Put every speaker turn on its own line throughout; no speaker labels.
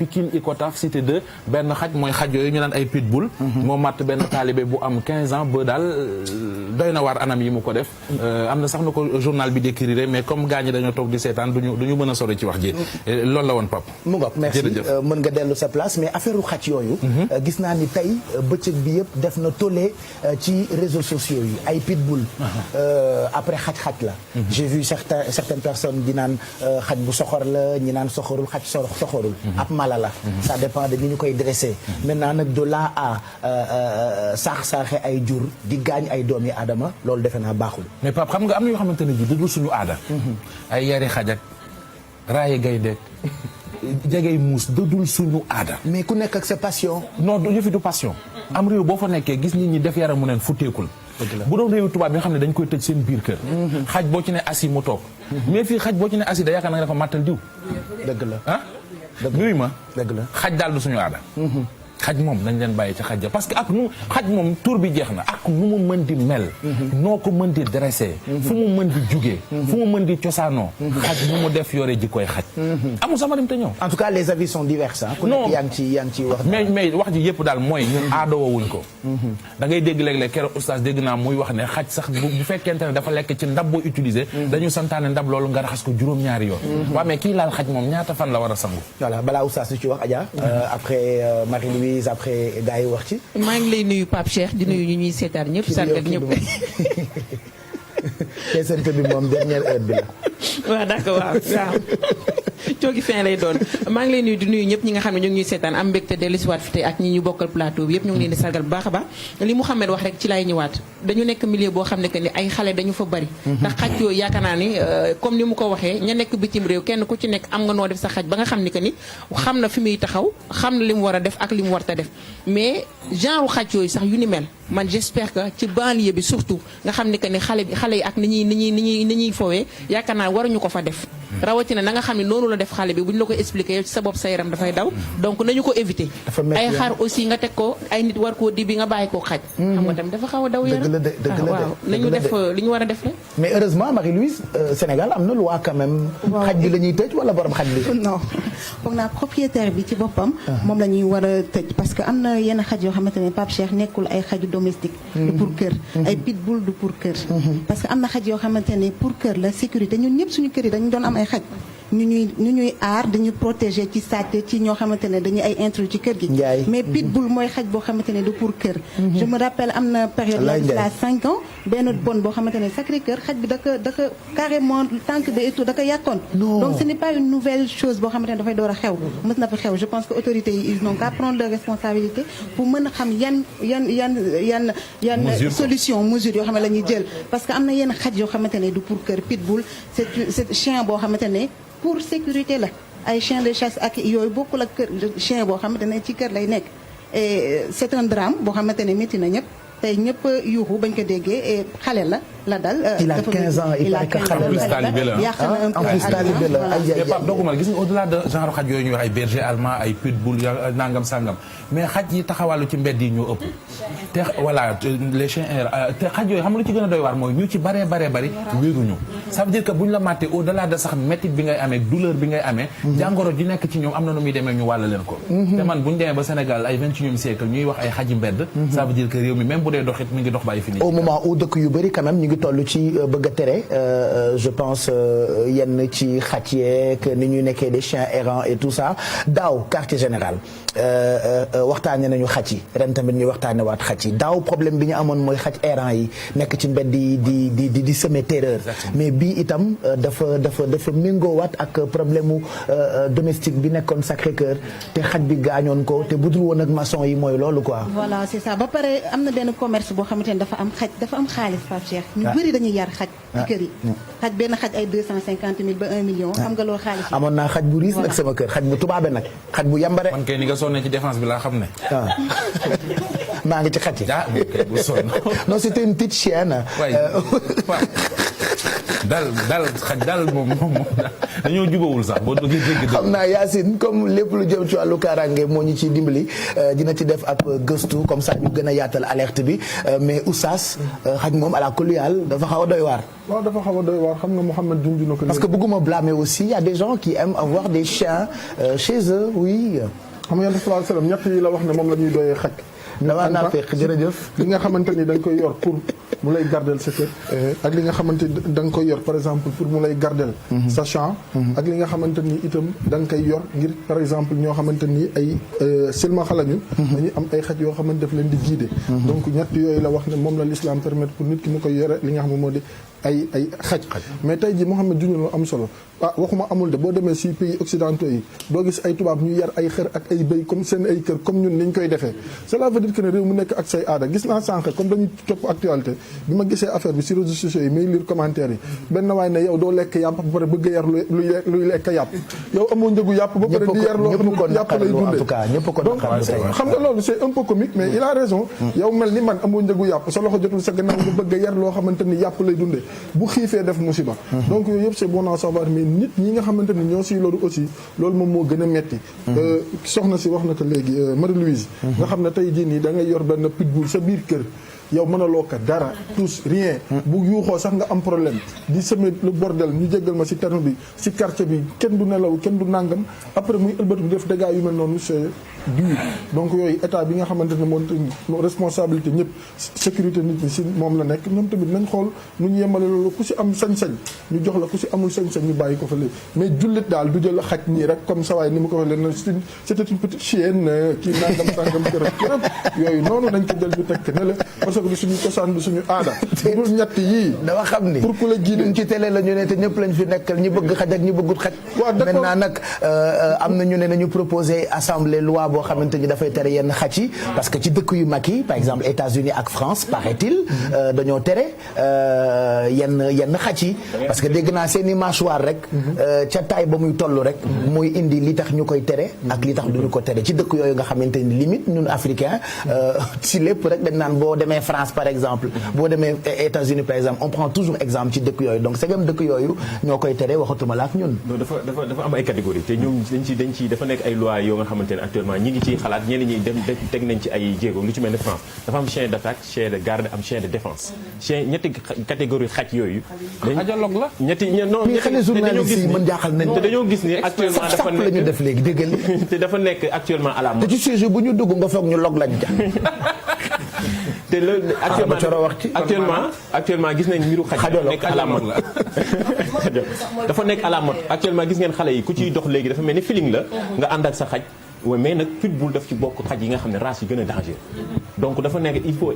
Pikine Icotaf Cité 2 benn xaj mooy xaj yooyu ñu naan ay pitbull. moo matt benn taalibe bu am 15 ans ba daal doy na waar anam yi mu ko def. am na sax nu ko journal bi décrire mais comme gaañ ñi dañoo toog di seetaan duñu mën a sori ci wax ji. loolu la woon Pape.
mu ngoog merci mën nga dellu sa place mais affaire u xaj yooyu. gis naa ni tey bëccëg bi yëpp def na tollé ci réseaux sociaux yi ay pitbull. après xaj-xaj la. j'ai vu certaines personnes di naan xaj bu soxor la ñi naan soxorul xaj soxorul. ab mala la. ça dépend de ni ñu koy dressé. maintenant nag de là à saaxe ay jur di gaañ ay doomi aadama loolu defe naa baaxul.
mais Pape xam nga am na yoo xamante ne ji dudul suñu aada. ay yari xaj ak raaye gaynde jegey muus dudul suñu aada.
mais ku nekk ak sa passion.
non du yëfi du passion. am réew boo fa nekkee gis nit ñi def yaram mu neen futteekul. bu doon réewu tubaab bi nga xam ne dañ koy tëj seen biir kër. xaj boo ci ne assis mu toog. mais fii xaj boo ci ne assis da yaakaar na nga dafa màttal diw.
dëgg la
ah. dëgg ma
dëgg la
xaj daal du suñu aada. xaj moom nañ leen bàyyi ci xaj parce que ak nu xaj moom tur bi jeex na ak nu mu mën di mel. noo ko mën di dressé. fu mu mën di jugee. fu mu mën di cosaanoo. xaj nu mu def yore ji koy xaj. amul sama dem te ñëw.
en tout cas les avis sont divers ah. ku nekk yaa ngi ci wax.
mais wax ji yëpp daal mooy ñun aadawuñ ko. da ngay dégg léeg-léeg keroog oustaz dégg naa muy wax ne xaj sax bu fekkente ne dafa lekk ci ndab boo utilisé. dañu santaane ndab loolu nga raxas ko juróom-ñaari yoon. waaw mais kii laal xaj moom ñaata fan la war a sangu.
voilà balaa oustaz ci wax Adja. après Marie-Louise après gars yi wax ci.
maa ngi lay nuyu Pape Cheikh di nuyu ñu ñuy seetaan ñëpp. sargal ñëpp
te bi moom dernière heure bi la.
waaw d'accord waaw. coogi fin lay doon maa ngi leen nuyu di nuyu ñëpp ñi nga xam ne ñu ngi ñuy seetaan am mbégte dellu si waat fi tey ak ñi ñu bokkal plateau bi yëpp ñu ngi leen di sargal bu baax a baax li Mouhamed wax rek ci laay ñëwaat dañu nekk milieu boo xam ne que ni ay xale dañu fa bari ndax xaj yooyu yaakaar naa ni comme ni mu ko waxee ña nekk bitim réew kenn ku ci nekk am nga noo def sa xaj ba nga xam ni que ni xam na fi muy taxaw xam na li mu war a def ak li mu war ta def mais genre xaj yooyu sax yu ni mel man j'espère que ci banlieue bi surtout nga xam ni que ni xale yi ak ni ñuy foowee yaakaar naa waruñu ko fa def rawatina na nga xam ne noonu la def xale bi bu ñu la ko expliquer yow ci sa bopp sa yaram dafay daw donc nañu ko éviter ay xar aussi nga teg ko ay nit war koo di bi nga bàyyi koo xaj xam nga tam dafa xaw a daw yaram waaw nañu def li ñu war a def rek
mais heureusement Marie-Louise Sénégal am na loi quand même xaj bi la ñuy tëj wala borom xaj bi
non foog naa propriétaire bi ci boppam moom la ñuy war a tëj parce que am na yenn xaj yoo xamante ne Pape Cheikh nekkul ay xaju domestique du pour kër ay pitbull du pour kër parce que am na xaj yoo xamante ne pour kër la sécurité ñun ñëpp suñu kër yi dañu doon am ay xaj ñu ñuy aar dañu protéger ci sàcc ci ñoo xamante ne dañuy ay intrus ci kër gi mais pitbull mooy xaj boo xamante ne du pour kër je me rappelle am na période la 5 ans benn bon boo xamante ne Sacré-Cœur xaj bi daka carrément tànk de et tout daka yàkkoon donc ce n'est pas une nouvelle chose boo xamante ne dafay door a xew mës na fa xew je pense que autorités yi ils n'ont qu'à prendre leurs responsabilités pour mën a xam yan solution mesure yoo xam ne la ñuy jël parce que am na yenn xaj yoo xamante ne du pour kër pitbull c'est chien boo xamante ne pour sécurité la ay chien de chasse ak yooyu bokkul ak kër chien boo xamante ne ci kër lay nekk et c'est un drame boo xamante ne métti na ñëpp tey ñëpp yuuxu bañ ko déggee et xale la dal.
il a 15 ans il paraît que xale
la
yàq na un peu talibé la
mais Pape dogguma gis nga au-delà de genre xaj yooyu ñuy wax ay berger allemand ay pitbull nangam sangam mais xaj yi taxawàllu ci mbedd yi ñoo ëpp te voilà les chiens te xaj yooyu xam nga lu ci gën a doy waar mooy ñu ci bari wéeruñu ça veut dire que bu ñu la màttee au-delà de sax métit bi ngay amee douleur bi ngay amee jàngoro ji nekk ci ñoom am na nu muy demee ñu wàll leen ko te man bu ñu demee ba Sénégal ay 21e siècle ñuy wax ay xaji mbedd ça veut dire que réew mi même bu dee doxit mi ngi dox bàyyi fi nii
au moment où dëkk yu bëri quand même ñu ngi toll ci bëgg a tere je pense yenn ci xaj yeeg ni ñuy nekkee des chiens errants et tout ça daaw quartier général waxtaane nañu xaj yi ren tamit ñu waxtaane waat xaj yi daaw problème bi ñu amoon mooy xaj errant yi nekk ci mbedd di semer terreur mais bii itam dafa méngoowaat ak problème mu domestique bi nekkoon Sacré-Cœur te xaj bi gaañoon ko te budul woon ak maçon yi mooy loolu quoi.
voilà c'est ça ba pare am na benn commerce boo xamante ne dafa am xaalis Pape Cheikh. ñu bëri dañuy yar xaj. ci kër yi xaj benn xaj ay 250 000 ba 1 million. xam nga loolu xaalis la
amoon naa xaj bu riis nag sama kër xaj bu tubaabe nag xaj bu yambare.
man kay ni nga sonnee ci défense bi laa xam ne.
maa ngi ci xaj yi.
ah bu sonn.
non c'était une petite chienne.
dal xaj dal moom dañoo jubawul sax boo dëggee dégg.
xam naa Yacine comme lépp lu jëm ci wàllu kaaraange moo ñu ciy dimbali dina ci def ab gëstu comme ça ñu gën a yaatal alerte bi mais Oustaz xaj moom à la kuliyal dafa xaw a doy waar.
waaw dafa xaw a doy waar xam nga Mouhamed junj na ko.
parce que bëgguma blâmer aussi il y a des gens qui aiment avoir des chiens chez eux oui.
xam nga Yonent sallallahu alayhi wasallam ñett yi la wax ne moom la ñuy doyee xaj.
damaa naa fekk jërëjëf.
li nga xamante ni da nga koy yor pour mu lay gardel sa kër. ak li nga xamante ni da nga koy yor par exemple pour mu lay gardel sa champ. ak li nga xamante ni itam da nga koy yor ngir par exemple ñoo xamante ni ay silmaxa lañu. dañuy am ay xaj yoo xamante daf leen di guider. donc ñett yooyu la wax ne moom la l'islam permettre pour nit ki mu koy yore li nga xam ne moo di ay xaj. mais tey jii Mouhamed junj lu am solo waxuma amul de boo demee si pays occidentaux yi doo gis ay tubaab ñu yar ay xër ak ay béy comme seen ay kër comme ñun niñ koy defee. cela veut dire que ne réew mu nekk ak say aada gis naa sànq comme dañuy topp actualité bi ma gisee affaire bi si réseaux sociaux yi may lire commentaire yi benn waay ne yow doo lekk yàpp ba pare bëgg a yar luy lekk yàpp yow amoo njëgu yàpp ba pare di yar loo xam ne yàpp lay dundee donc xam nga loolu c'est un peu comique mais il a raison yow mel ni man amoo njëgu yàpp sa loxo jotul sa gannaaw nga bëgg a yar loo xamante ni yàpp lay dundee bu xiifee def musiba donc yooyu yëpp c'est bon à savoir mais nit ñi nga xamante ni ñoo si loolu aussi loolu moom moo gën a metti soxna si wax na ko léegi Marie-Louise nga xam ne tey jii nii da ngay yor benn pitbull sa biir kër yow mënaloo ko dara tous rien bu yuuxoo sax nga am problème di semer le bordel ñu jéggal ma si terme bi si quartier bi kenn du nelaw kenn du nàngam après muy ëlbatu def dégâts yu mel noonu c'est dur donc yooyu état bi nga xamante ne moom responsabilité ñëpp sécurité nit ñi si moom la nekk ñoom tamit nañ xool nu ñu yemale loolu ku si am sañ-sañ ñu jox la ku si amul sañ-sañ ñu bàyyi ko fa léegi mais jullit daal du jël xaj nii rek comme ça waaye ni mu ko waxee leen c'était une petite chienne kii nangam sangam kërëb yooyu noonu nañ ko jël ñu teg ne la parce que du suñu cosaan du suñu aada dul ñett yii
dama xam ni
pour ku la jiite
ci télé la ñu ne te ñëpp lañ fi nekkal ñi bëgg xaj ak ñi bëggut xaj maintenant nag am na ñu ne nañu proposé assemblée loi boo xamante ni dafay tere yenn xaj yi parce que ci dëkk yu mag yi par exemple États-Unis ak France paraît-il dañoo tere yenn xaj yi parce que dégg naa seen i mâchoire rek ca taay ba muy toll rek muy indi li tax ñu koy tere ak li tax duñu ko tere ci dëkk yooyu nga xamante ni limite ñun africain si lépp rek dañ naan boo demee France par exemple boo demee États-Unis par exemple on prend toujours exemple ci dëkk yooyu donc segam dëkk yooyu ñoo koy tere waxatuma la ak ñun.
non dafa am ay catégories te ñoom dañ ci dafa nekk ay lois yoo nga xamante ne actuellement ñi ngi ciy xalaat ñenn ñi teg nañ ci ay jéego lu ci mel ne France dafa am chien d'attaque chien de garde am chien de défense chien ñetti catégorie xaj yooyu.
xajaloog la
ñetti non
dañoo gis ni mën jaaxal nañ
te dañoo gis ni actuellement dafa
la ñu def léegi déggal
te dafa nekk actuellement à la mode.
te ci sujet bu ñu dugg nga foog ñu log lañ ja
te loolu actuellement gis nañ mbiru xaj nekk à la mode dafa nekk à la mode actuellement gis ngeen xale yi ku ciy dox léegi dafa mel ni feeling la nga ànd ak sa xaj mais nag pitbull daf ci bokk xaj yi nga xam ne race yi gën a danger donc dafa nekk il faut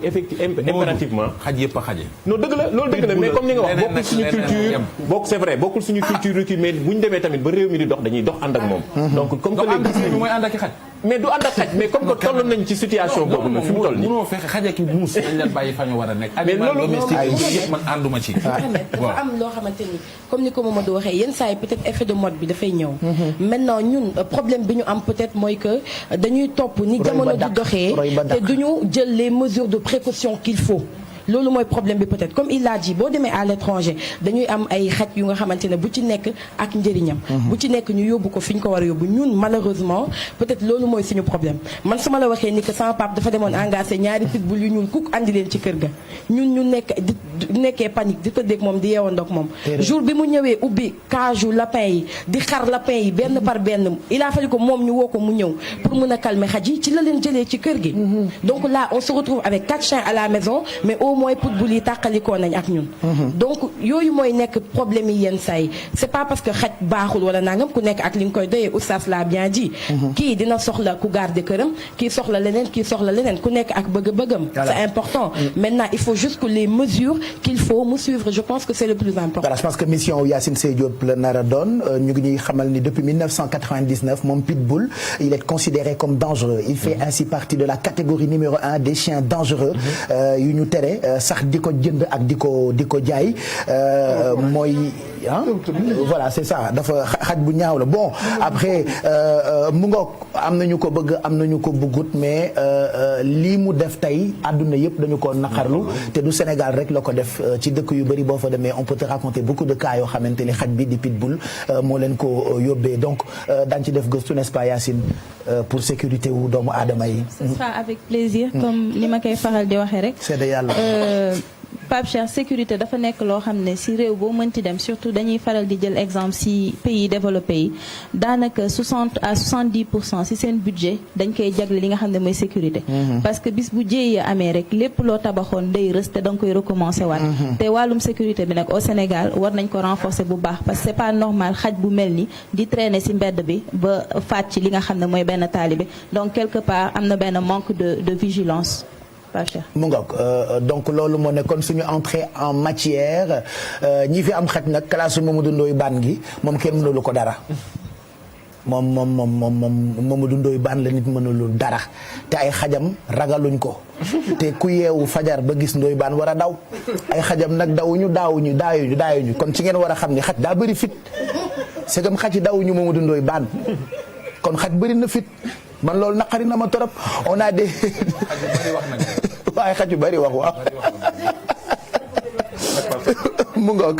impérativement
xaj yëpp a xaje
non dëgg la loolu dëgg la mais comme ni nga wax bokkul suñu culture c'est vrai bokkul suñu culture mais bu ñu demee tamit ba réew mi di dox dañuy dox ànd ak moom donc comme que léegi gis nañu
mooy ànd ak xaj
mais du ànd ak xaj mais comme que toll nañ ci situation boobu nag fi mu toll nii
mënoo fexe xaj ak muus dañ leen bàyyi fa ñu war a nekk
mais loolu
domestique man ànduma ci
dafa am loo xamante ni comme ni ko Mamadou waxee yenn saa yi peut-être effet de mode bi dafay ñëw maintenant ñun problème bi ñu am peut-être mooy que dañuy topp ni jamono di doxee te duñu jël les mesures de précaution qu'il faut loolu mooy problème bi peut-être comme il l'a dit boo demee à l'étranger dañuy am ay xaj yu nga xamante ne bu ci nekk ak njëriñam bu ci nekk ñu yóbbu ko fi ñu ko war a yóbbu ñun malheureusement peut-être loolu mooy suñu problème man su ma la waxee ni que sama papa dafa demoon engagé ñaari pitbull yu ñuul kuk andi leen ci kër ga ñun ñu nekk di nekkee panique di tëddeeg moom di yeewandoog moom jour bi mu ñëwee ubbi cage lapin yi di xar lapin yi benn par benn il a fallu ko moom ñu woo ko mu ñëw pour mën a calmer xaj yi ci la leen jëlee ci kër gi donc là on se retrouve avec 4 chiens à la maison mais mooy pitbull yi tàqalikoo nañ ak ñun donc yooyu mooy nekk problème yi yenn saa yi c'est pas parce que xaj baaxul wala nangam ku nekk ak li nga koy doyee oustaz l'a bien dit kii dina soxla ku garder këram kii soxla leneen ku nekk ak bëgg-bëggam c'est important maintenant il faut juste que les mesures qu'il faut mu suivre je pense que c'est le plus important
voilà je pense que mission Yacine Seye Diop la nar a doon ñu ngi ñuy xamal ni depuis 1999 moom pitbull il est considéré comme dangereux il fait ainsi partie de la catégorie numéro 1 des chiens dangereux yu ñu tere sax di ko jënd ak di ko jaay mooy ah voilà c'est ça dafa xaj bu ñaaw la bon après mu ngoog am nañu ko bëgg am nañu ko bëggut mais lii mu def tey àdduna yëpp dañu ko naqarlu te du Sénégal rek la ko def ci dëkk yu bëri boo fa demee on peut te raconter beaucoup de cas yoo xamante ni xaj bi di pitbull moo leen ko yóbbee donc daañu ci def gëstu n'est-ce pas Yacine pour sécurité wu doomu aadama yi.
Ce sera avec plaisir comme ni ma koy faral di waxee rek.
c'est de yàlla.
Pape Cheikh sécurité dafa nekk loo xam ne si réew boo mënti dem surtout dañuy faral di jël exemple si pays développés yi daanaka 60 à 70% si seen budget dañ koy jagle li nga xam ne mooy sécurité. parce que bis bu jéeyee amee rek lépp loo tabaxoon day rës te da nga koy recommencer waat. te wàllum sécurité bi nag au Sénégal war nañ ko renforcer bu baax parce que c'est pas normal xaj bu mel ni di traîner si mbedd bi ba faat ci li nga xam ne mooy benn taalibe donc quelque part am na benn manque de vigilance.
mu ngoog donc loolu moo nekkoon suñu entrée en matière ñi fi am xaj nag classe Mamadou Ndoye Bane gi moom kenn mënulu ko dara moom Mamadou Ndoye Bane la nit mënulu dara te ay xajam ragaluñ ko te ku yeewu fajar ba gis Ndoye Bane war a daw ay xajam nag daayuñu kon ci ngeen war a xam ni xaj daa bëri fit c'est comme xaj yi dawuñu Mamadou Ndoye Bane kon xaj bëri na fit man loolu naqari na ma torop on a des waaye xaj yu bari wax waaw mu ngoog